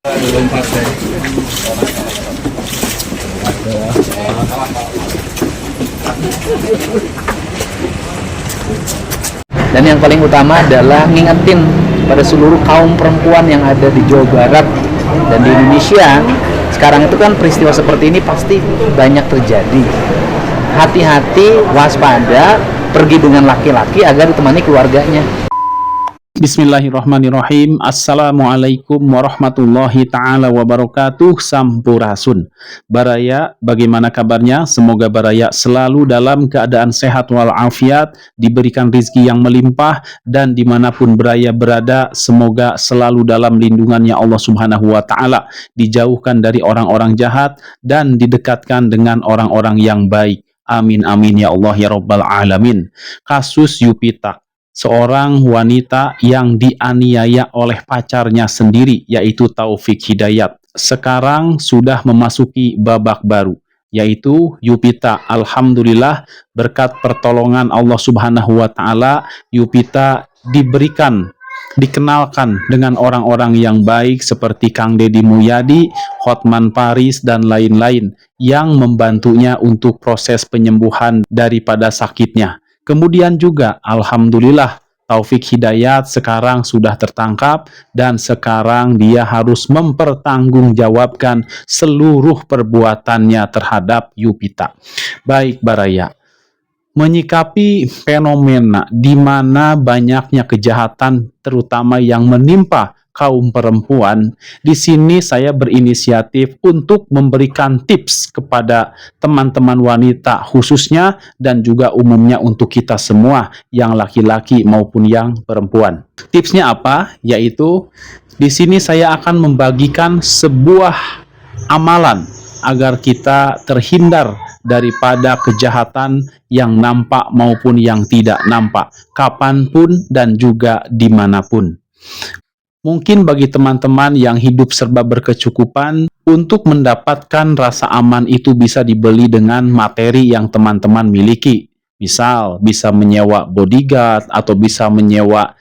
Dan yang paling utama adalah ngingetin pada seluruh kaum perempuan yang ada di Jawa Barat dan di Indonesia. Sekarang itu kan peristiwa seperti ini pasti banyak terjadi. Hati-hati, waspada, pergi dengan laki-laki agar ditemani keluarganya. Bismillahirrahmanirrahim. Assalamualaikum warahmatullahi ta'ala wabarakatuh. Sampurasun. Baraya, bagaimana kabarnya? Semoga Baraya selalu dalam keadaan sehat walafiat, diberikan rizki yang melimpah, dan dimanapun Baraya berada, semoga selalu dalam lindungannya Allah subhanahu wa ta'ala, dijauhkan dari orang-orang jahat, dan didekatkan dengan orang-orang yang baik. Amin amin ya Allah ya Rabbal alamin. Kasus Yupita, seorang wanita yang dianiaya oleh pacarnya sendiri, yaitu Taufik Hidayat, sekarang sudah memasuki babak baru, yaitu Yupita. Alhamdulillah, berkat pertolongan Allah subhanahu wa ta'ala, Yupita dikenalkan dengan orang-orang yang baik seperti Kang Deddy Mulyadi, Hotman Paris, dan lain-lain yang membantunya untuk proses penyembuhan daripada sakitnya. Kemudian juga alhamdulillah Taufik Hidayat sekarang sudah tertangkap dan sekarang dia harus mempertanggungjawabkan seluruh perbuatannya terhadap Yupita. Baik Baraya, menyikapi fenomena di mana banyaknya kejahatan terutama yang menimpa kaum perempuan, di sini saya berinisiatif untuk memberikan tips kepada teman-teman wanita khususnya dan juga umumnya untuk kita semua yang laki-laki maupun yang perempuan. Tipsnya apa? Yaitu di sini saya akan membagikan sebuah amalan agar kita terhindar daripada kejahatan yang nampak maupun yang tidak nampak, kapanpun dan juga dimanapun. Mungkin bagi teman-teman yang hidup serba berkecukupan, untuk mendapatkan rasa aman itu bisa dibeli dengan materi yang teman-teman miliki. Misal, bisa menyewa bodyguard atau bisa menyewa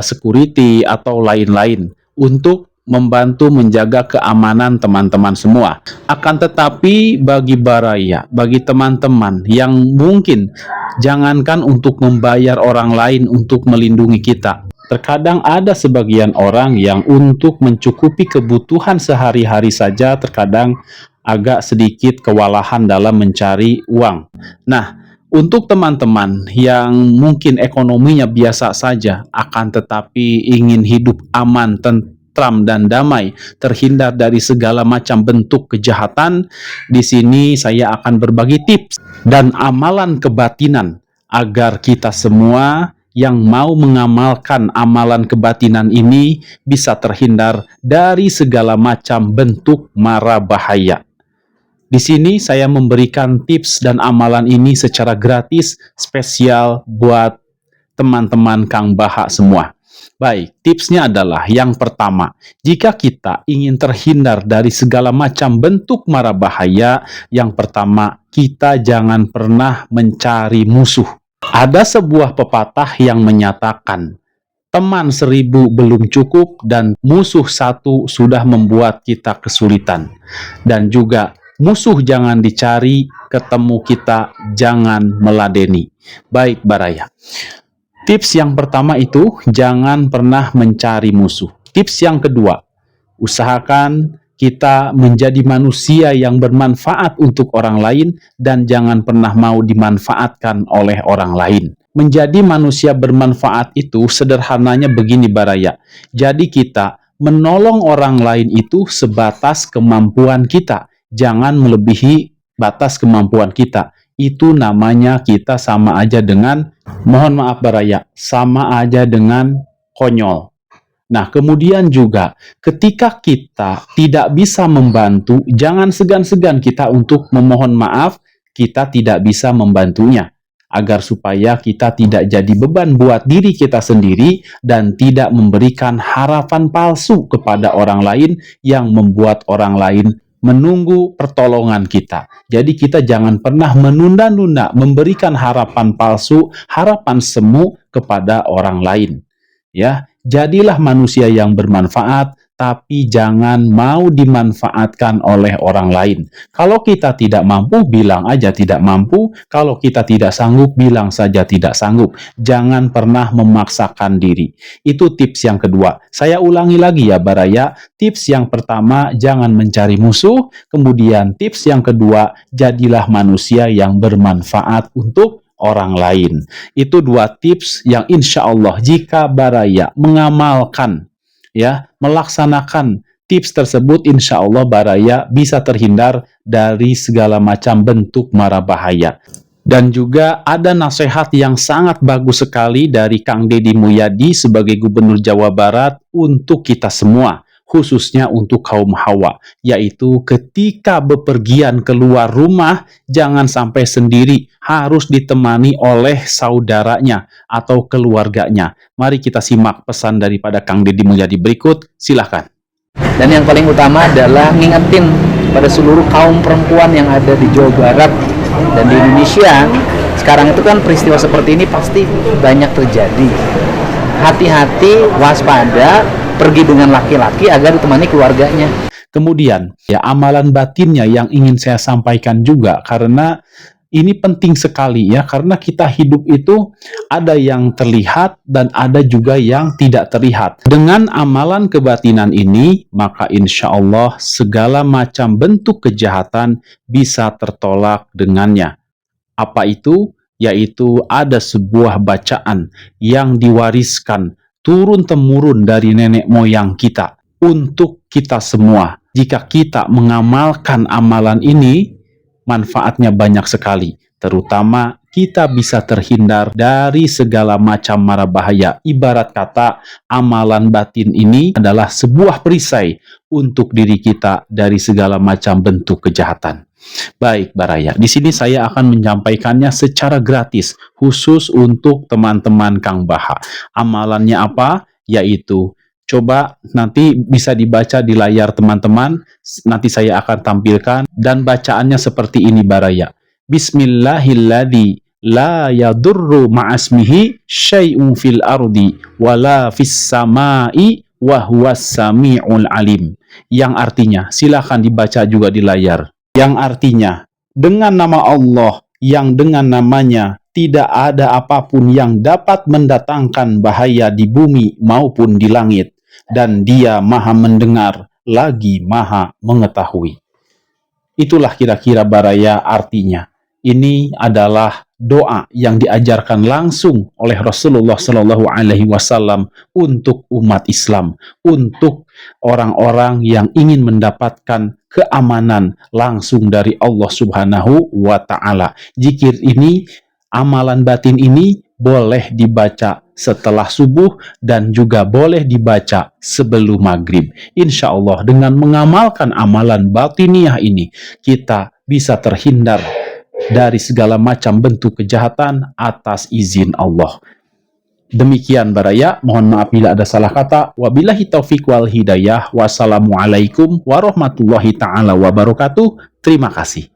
security atau lain-lain untuk membantu menjaga keamanan teman-teman semua. Akan tetapi bagi Baraya, bagi teman-teman yang mungkin jangankan untuk membayar orang lain untuk melindungi kita, terkadang ada sebagian orang yang untuk mencukupi kebutuhan sehari-hari saja terkadang agak sedikit kewalahan dalam mencari uang. Nah, untuk teman-teman yang mungkin ekonominya biasa saja, akan tetapi ingin hidup aman, tentram dan damai, terhindar dari segala macam bentuk kejahatan, di sini saya akan berbagi tips dan amalan kebatinan agar kita semua yang mau mengamalkan amalan kebatinan ini bisa terhindar dari segala macam bentuk mara bahaya. Di sini saya memberikan tips dan amalan ini secara gratis, spesial buat teman-teman Kang Baha semua. Baik, tipsnya adalah yang pertama, jika kita ingin terhindar dari segala macam bentuk mara bahaya, yang pertama, kita jangan pernah mencari musuh. Ada sebuah pepatah yang menyatakan, teman 1000 belum cukup dan musuh 1 sudah membuat kita kesulitan. Dan juga, musuh jangan dicari, ketemu kita jangan meladeni. Baik Baraya, tips yang pertama itu, jangan pernah mencari musuh. Tips yang kedua, usahakan kita menjadi manusia yang bermanfaat untuk orang lain dan jangan pernah mau dimanfaatkan oleh orang lain. Menjadi manusia bermanfaat itu sederhananya begini Baraya. Jadi kita menolong orang lain itu sebatas kemampuan kita. Jangan melebihi batas kemampuan kita. Itu namanya kita sama aja dengan, mohon maaf Baraya, sama aja dengan konyol. Nah, kemudian juga ketika kita tidak bisa membantu, jangan segan-segan kita untuk memohon maaf, kita tidak bisa membantunya. Agar supaya kita tidak jadi beban buat diri kita sendiri dan tidak memberikan harapan palsu kepada orang lain yang membuat orang lain menunggu pertolongan kita. Jadi kita jangan pernah menunda-nunda memberikan harapan palsu, harapan semu kepada orang lain. Ya, jadilah manusia yang bermanfaat, tapi jangan mau dimanfaatkan oleh orang lain. Kalau kita tidak mampu, bilang aja tidak mampu. Kalau kita tidak sanggup, bilang saja tidak sanggup. Jangan pernah memaksakan diri. Itu tips yang kedua. Saya ulangi lagi ya Baraya. Tips yang pertama, jangan mencari musuh. Kemudian tips yang kedua, jadilah manusia yang bermanfaat untuk orang lain. Itu dua tips yang insya Allah jika Baraya mengamalkan, ya, melaksanakan tips tersebut, insya Allah Baraya bisa terhindar dari segala macam bentuk mara bahaya. Dan juga ada nasihat yang sangat bagus sekali dari Kang Deddy Mulyadi sebagai Gubernur Jawa Barat untuk kita semua, khususnya untuk kaum hawa, yaitu ketika bepergian keluar rumah, jangan sampai sendiri, harus ditemani oleh saudaranya atau keluarganya. Mari kita simak pesan daripada Kang Deddy Mulyadi berikut, silahkan. Dan yang paling utama adalah ngingetin pada seluruh kaum perempuan yang ada di Jawa Barat dan di Indonesia. Sekarang itu kan peristiwa seperti ini pasti banyak terjadi. Hati-hati, waspada, pergi dengan laki-laki agar ditemani keluarganya. Kemudian, ya, amalan batinnya yang ingin saya sampaikan juga, karena ini penting sekali ya, karena kita hidup itu ada yang terlihat dan ada juga yang tidak terlihat. Dengan amalan kebatinan ini, maka insya Allah segala macam bentuk kejahatan bisa tertolak dengannya. Apa itu? Yaitu ada sebuah bacaan yang diwariskan turun-temurun dari nenek moyang kita untuk kita semua. Jika kita mengamalkan amalan ini, manfaatnya banyak sekali. Terutama kita bisa terhindar dari segala macam mara bahaya. Ibarat kata, amalan batin ini adalah sebuah perisai untuk diri kita dari segala macam bentuk kejahatan. Baik Baraya, di sini saya akan menyampaikannya secara gratis, khusus untuk teman-teman Kang Baha. Amalannya apa? Yaitu, coba nanti bisa dibaca di layar teman-teman, nanti saya akan tampilkan, dan bacaannya seperti ini Baraya. Bismillahilladzi la yadurru ma'asmihi syai'un fil ardi wala fis samai wa huwas sami'ul alim. Yang artinya, silakan dibaca juga di layar. Yang artinya, dengan nama Allah yang dengan namanya tidak ada apapun yang dapat mendatangkan bahaya di bumi maupun di langit, dan Dia Maha mendengar lagi Maha mengetahui. Itulah kira-kira Baraya artinya. Ini adalah doa yang diajarkan langsung oleh Rasulullah Shallallahu Alaihi Wasallam untuk umat Islam, untuk orang-orang yang ingin mendapatkan keamanan langsung dari Allah Subhanahu wa Ta'ala. Zikir ini, amalan batin ini boleh dibaca setelah subuh dan juga boleh dibaca sebelum maghrib. Insya Allah dengan mengamalkan amalan batiniah ini, kita bisa terhindar dari segala macam bentuk kejahatan atas izin Allah. Demikian Baraya, mohon maaf bila ada salah kata. Wabillahi taufiq wal hidayah. Wassalamualaikum warahmatullahi ta'ala wabarakatuh. Terima kasih.